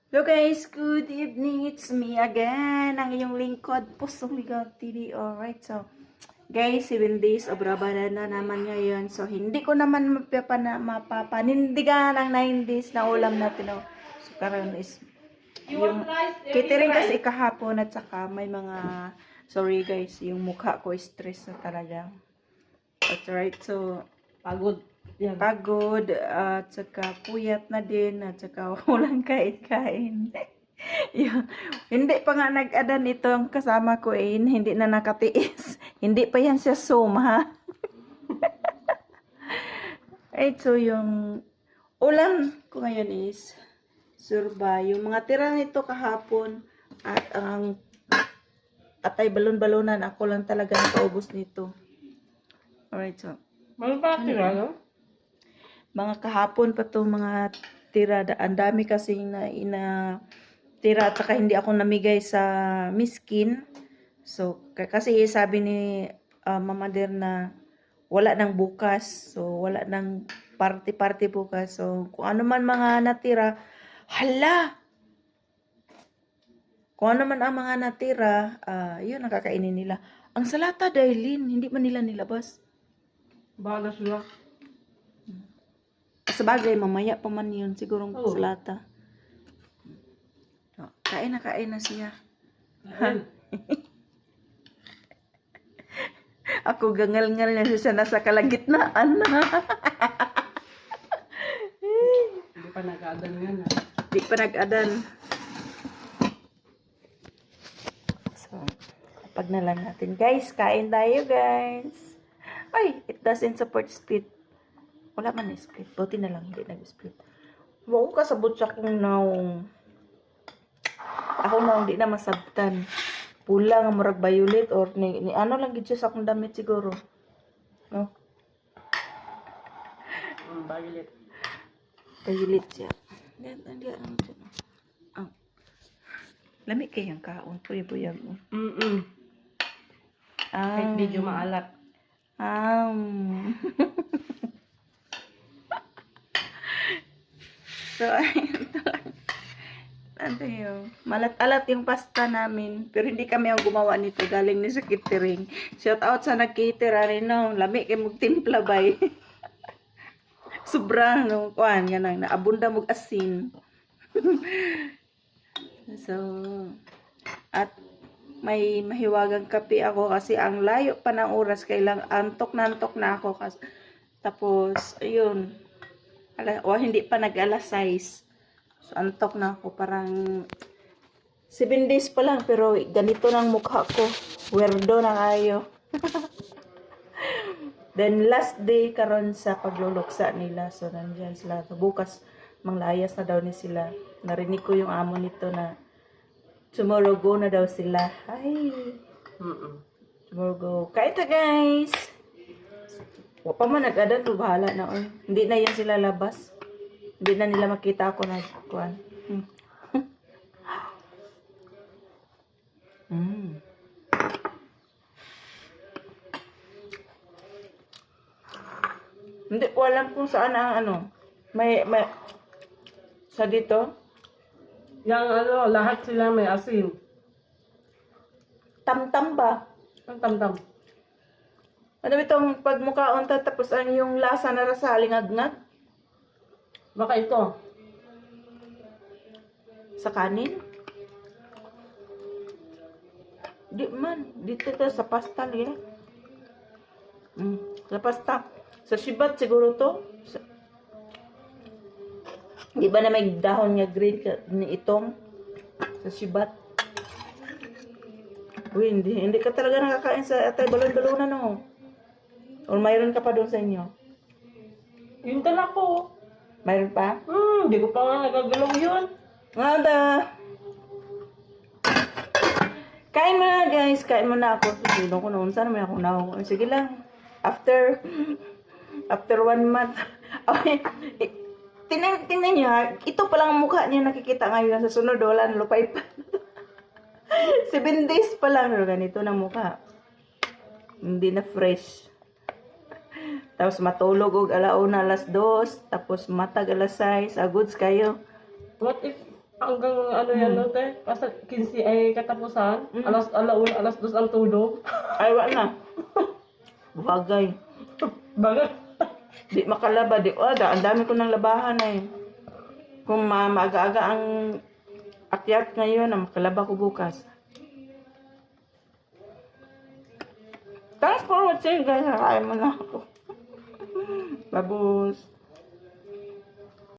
Hello guys, good evening. It's me again, ang iyong lingkod, Pusong Ligaw TV. Alright, so guys, 7 days of Ramadan na naman ngayon. So hindi ko naman mapapanindigan ang 9 days na ulam natin. Oh. So karon is yung catering kasi kahapon at saka may mga, sorry guys, yung mukha ko stress na talaga. That's right, so Pagod. Yan. pagod at saka puyat na din at saka walang kain-kain. Yun. Hindi pa nga nag-adan ito ang kasama ko hindi na nakatiis. Hindi pa yan siya Zoom ha. Right, so yung ulam ko ngayon is surba. Yung mga tira nito kahapon at ang atay balon-balonan ako lang talaga nakaubos nito. Alright, so Malapati ka, no? mga kahapon pa to mga tira. Ang dami kasi na tira at saka hindi ako namigay sa miskin. So, kasi sabi ni Mama Der na wala nang bukas. So, wala nang party-party bukas. So, kung ano man mga natira, hala! Kung ano man ang mga natira, yun ang kakainin nila. Ang salata, Dailin, hindi man nila nilabas. Bahala sila. Sabagay, mamaya pa man yun. Sigurong Oo. salata. Oh, kain na siya. Ako gangal-ngal na siya nasa kalagitnaan na. Hindi pa nag-aadan yan, ha? Di pa nag-adan. So, kapag na lang natin. Guys, kain tayo, guys. Ay, it doesn't support split. Wala man na split. Buti na lang, hindi nag-split. Wow, kasabot siya kung naong. Ako na hindi na masabtan. Pula nga murag violet or ni ano lang gid siya sa akong damit siguro. No? Violet. Violet siya. Hindi ano siya. Oh. Lami kayang kaon, puy-puyag mo. Kahit medyo maalat. So, ayun talaga. Ano yun? Malat-alat yung pasta namin. Pero hindi kami ang gumawa nito. Galing ni sa catering. Shout out sa nag-cater. No? Lami kayo magtimpla bay. Sobrang, no? Kuhan, ganang. Naabunda mong asin. So, at may mahiwagang kape ako kasi ang layo pa ng oras. Kailang antok na ako. Tapos, ayun. Hindi pa nag-alas 6. So, antok na ako. Parang 7 days pa lang. Pero ganito ng mukha ko. Weirdo na kayo. Then, last day karon sa pagluluksa nila. So, nandyan sila. Bukas, manglayas na daw ni sila. Narinig ko yung amo nito na tomorrow go na daw sila. Ay, tomorrow go. Kain ta, guys! Wa pa man nag-adan, bahala na. Hindi na yan sila labas. Hindi na nila makita ako na kuan. Hindi ko alam kung saan ang ano. May sa dito. Yang ano, lahat sila may asin. Tamtam ba? Ang tamtam. Ano itong pagmukaon ta tapos ang yung lasa na rasa lingag-ngag Baka ito. sa kanin? Di man. Dito to sa pasta nila. Sa pasta. Sa sibat siguro to. Di ba na may dahon nga green ni itong sa sibat? Uy, hindi ka talaga nakakain sa atay balon-balonan no. O mayroon ka pa doon sa inyo? Yun tala ko. Mayroon pa? Hindi ko pa nga nagagalaw yun. Ngada. Kain mo na guys. Kain mo na ako. Sige ko noon. Sana may ako na. Sige lang. After 1 month. Okay. Tingnan niyo ha. Ito pa lang ang mukha niya nakikita ngayon. Sa sunod wala. Lupay pa. 7 days pa lang. Pero ganito na mukha. Hindi na fresh. Tapos matulog og alauna 2:00. Tapos matag 6:00. Goods kayo. What if Hanggang ano yan, no, te? Kasi 15 ay katapusan. Alauna, alas 2 ang tulog. Ay, wala na. Bagay. Bagay. Di makalaba. Ang dami ko ng labahan eh. Kung maaga-aga ang akyat ngayon, makalaba ko bukas. Thanks for watching guys. Nakain mo na ako. Babos.